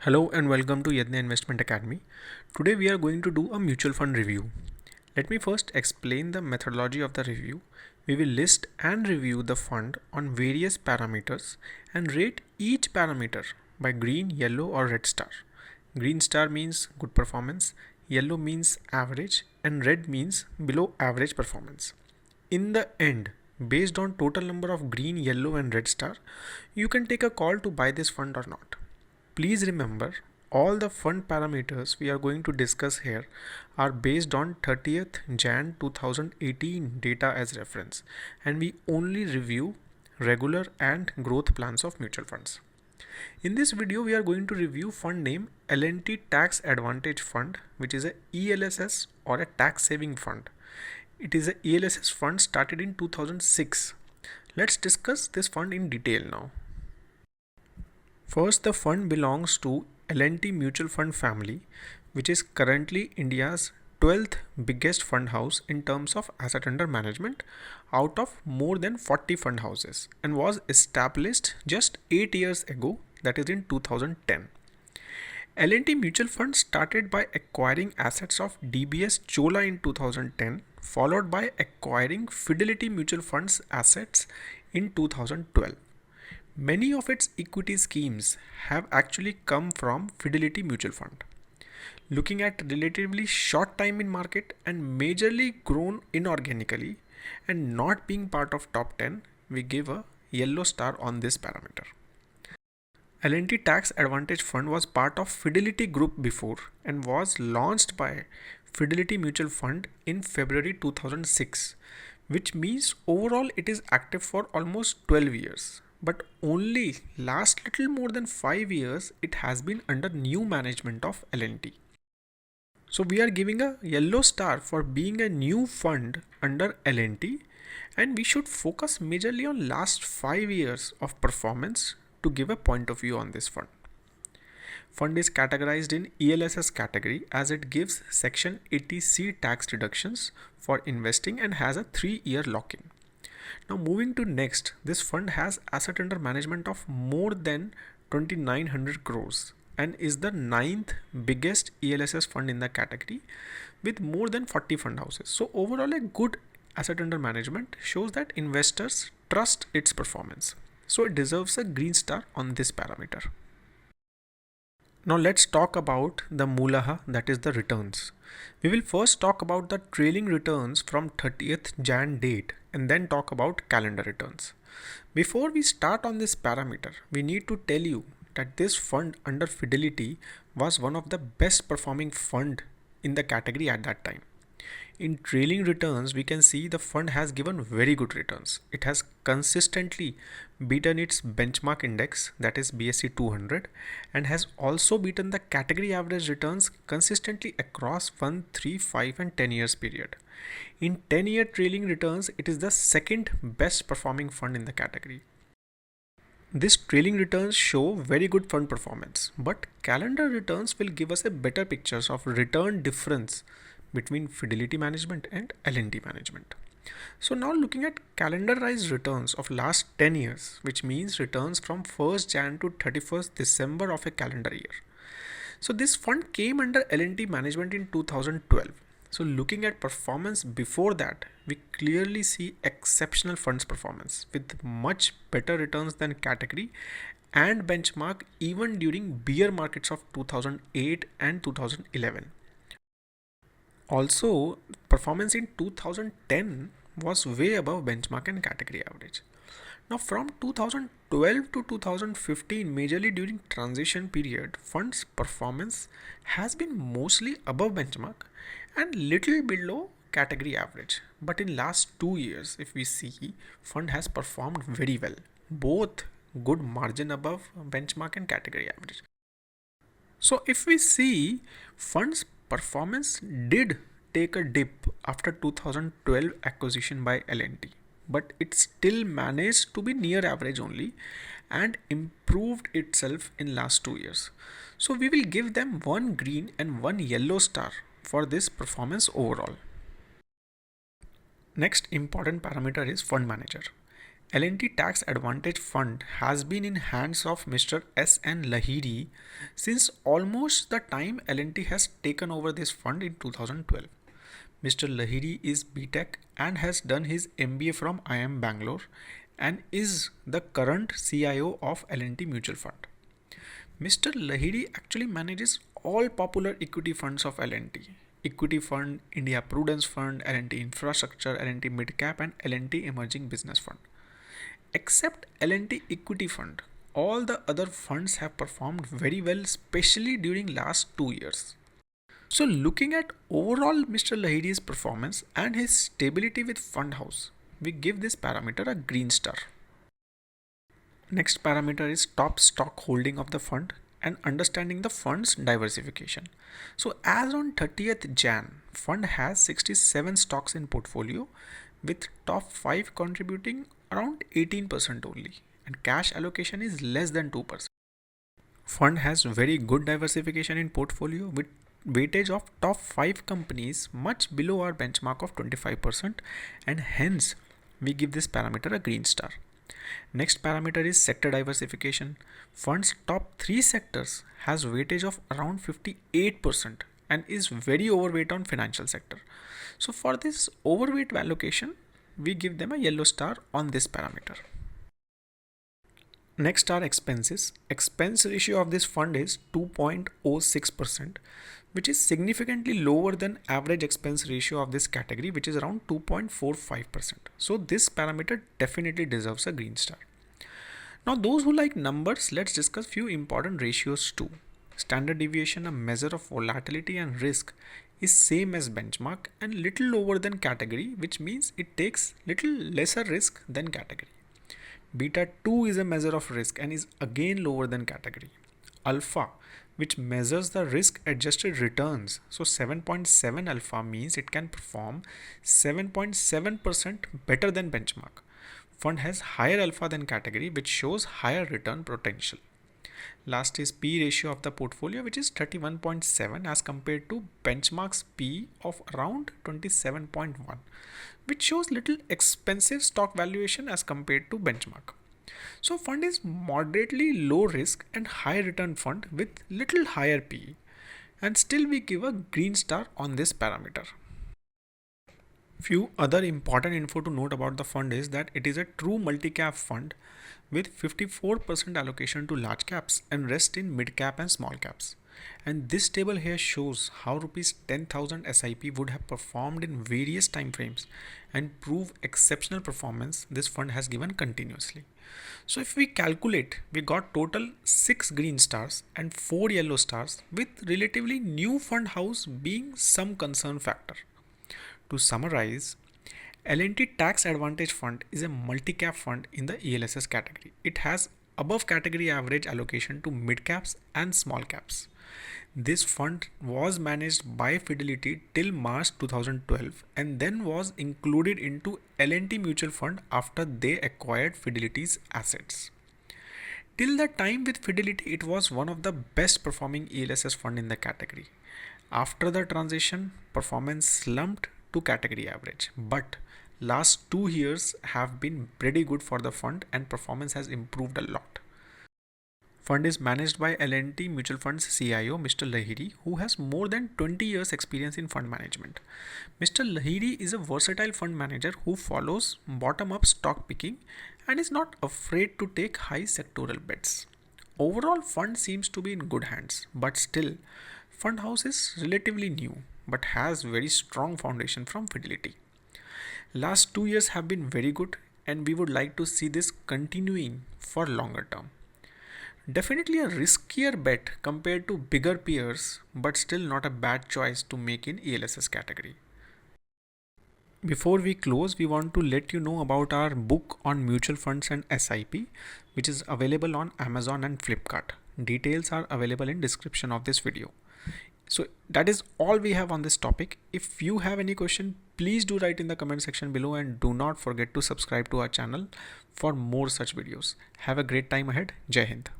Hello and welcome to Yadnya Investment Academy. Today we are going to do a mutual fund review. Let me first explain the methodology of the review. We will list and review the fund on various parameters and rate each parameter by green, yellow or red star. Green star means good performance, yellow means average and red means below average performance. In the end, based on total number of green, yellow and red star, you can take a call to buy this fund or not. Please remember, all the fund parameters we are going to discuss here are based on 30th Jan 2018 data as reference, and we only review regular and growth plans of mutual funds. In this video, we are going to review fund name L&T Tax Advantage Fund, which is a ELSS or a tax saving fund. It is a ELSS fund started in 2006. Let's discuss this fund in detail now. First, the fund belongs to L&T Mutual Fund family, which is currently India's 12th biggest fund house in terms of asset under management out of more than 40 fund houses, and was established just 8 years ago, that is in 2010. L&T Mutual Fund started by acquiring assets of DBS Chola in 2010, followed by acquiring Fidelity Mutual Fund's assets in 2012. Many of its equity schemes have actually come from Fidelity Mutual Fund. Looking at relatively short time in market and majorly grown inorganically and not being part of top 10, we give a yellow star on this parameter. L&T Tax Advantage Fund was part of Fidelity Group before and was launched by Fidelity Mutual Fund in February 2006, which means overall it is active for almost 12 years. But only last little more than 5 years it has been under new management of L&T. So we are giving a yellow star for being a new fund under L&T, and we should focus majorly on last 5 years of performance to give a point of view on this fund. Fund is categorized in ELSS category as it gives section 80C tax deductions for investing and has a 3-year lock-in. Now moving to next, this fund has asset under management of more than 2900 crores and is the 9th biggest ELSS fund in the category with more than 40 fund houses. So overall a good asset under management shows that investors trust its performance. So it deserves a green star on this parameter. Now let's talk about the Moolaha, that is the returns. We will first talk about the trailing returns from 30th Jan date and then talk about calendar returns. Before we start on this parameter, we need to tell you that this fund under Fidelity was one of the best performing fund in the category at that time. In trailing returns, we can see the fund has given very good returns. It has consistently beaten its benchmark index, that is BSE 200, and has also beaten the category average returns consistently across 1, 3, 5 and 10 years period. In 10-year trailing returns, it is the second best performing fund in the category. This trailing returns show very good fund performance, but calendar returns will give us a better picture of return difference between Fidelity management and L&T management. So now looking at calendarized returns of last 10 years, which means returns from 1st Jan to 31st December of a calendar year. So this fund came under L&T management in 2012. So looking at performance before that, we clearly see exceptional funds performance with much better returns than category and benchmark even during bear markets of 2008 and 2011. Also, performance in 2010 was way above benchmark and category average. Now from 2012 to 2015, majorly during transition period, funds performance has been mostly above benchmark and little below category average. But in last 2 years, if we see, fund has performed very well, both good margin above benchmark and category average. So if we see, funds performance did take a dip after 2012 acquisition by L&T, but it still managed to be near average only and improved itself in last 2 years. So we will give them one green and one yellow star for this performance overall. Next important parameter is fund manager. L&T Tax Advantage Fund has been in hands of Mr. S.N. Lahiri since almost the time L&T has taken over this fund in 2012. Mr. Lahiri is BTech and has done his MBA from IIM Bangalore and is the current CIO of L&T Mutual Fund. Mr. Lahiri actually manages all popular equity funds of L&T. Equity Fund, India Prudence Fund, L&T Infrastructure, L&T Midcap and L&T Emerging Business Fund. Except L&T Equity Fund, all the other funds have performed very well, especially during last 2 years. So looking at overall Mr. Lahiri's performance and his stability with fund house, we give this parameter a green star. Next parameter is top stock holding of the fund and understanding the fund's diversification. So as on 30th Jan, fund has 67 stocks in portfolio with top 5 contributing around 18% only and cash allocation is less than 2%. Fund has very good diversification in portfolio with weightage of top 5 companies much below our benchmark of 25% and hence we give this parameter a green star. Next parameter is sector diversification. Fund's top 3 sectors has weightage of around 58% and is very overweight on financial sector. So for this overweight allocation, we give them a yellow star on this parameter. Next are expenses. Expense ratio of this fund is 2.06%, which is significantly lower than average expense ratio of this category, which is around 2.45%. So this parameter definitely deserves a green star. Now those who like numbers, let's discuss few important ratios too. Standard deviation, a measure of volatility and risk, is same as benchmark and little lower than category, which means it takes little lesser risk than category. Beta 2 is a measure of risk and is again lower than category. Alpha, which measures the risk adjusted returns. So 7.7 alpha means it can perform 7.7% better than benchmark. Fund has higher alpha than category, which shows higher return potential. Last is P ratio of the portfolio, which is 31.7 as compared to benchmark's P of around 27.1, which shows little expensive stock valuation as compared to benchmark. So fund is moderately low risk and high return fund with little higher PE, and still we give a green star on this parameter. Few other important info to note about the fund is that it is a true multi-cap fund with 54% allocation to large caps and rest in mid cap and small caps. And this table here shows how rupees 10,000 SIP would have performed in various time frames and prove exceptional performance this fund has given continuously. So if we calculate, we got total 6 green stars and 4 yellow stars with relatively new fund house being some concern factor. To summarize, L&T Tax Advantage Fund is a multi-cap fund in the ELSS category. It has above category average allocation to mid caps and small caps. This fund was managed by Fidelity till March 2012 and then was included into L&T Mutual Fund after they acquired Fidelity's assets. Till the time with Fidelity, it was one of the best performing ELSS fund in the category. After the transition, performance slumped to category average, but last 2 years have been pretty good for the fund and performance has improved a lot. Fund is managed by L&T Mutual Fund's CIO Mr. Lahiri, who has more than 20 years experience in fund management. Mr. Lahiri is a versatile fund manager who follows bottom-up stock picking and is not afraid to take high sectoral bets. Overall, fund seems to be in good hands, but still, fund house is relatively new but has very strong foundation from Fidelity. Last 2 years have been very good and we would like to see this continuing for longer term. Definitely a riskier bet compared to bigger peers, but still not a bad choice to make in ELSS category. Before we close, we want to let you know about our book on mutual funds and SIP, which is available on Amazon and Flipkart. Details are available in description of this video. So that is all we have on this topic. If you have any question, please do write in the comment section below and do not forget to subscribe to our channel for more such videos. Have a great time ahead. Jai Hind.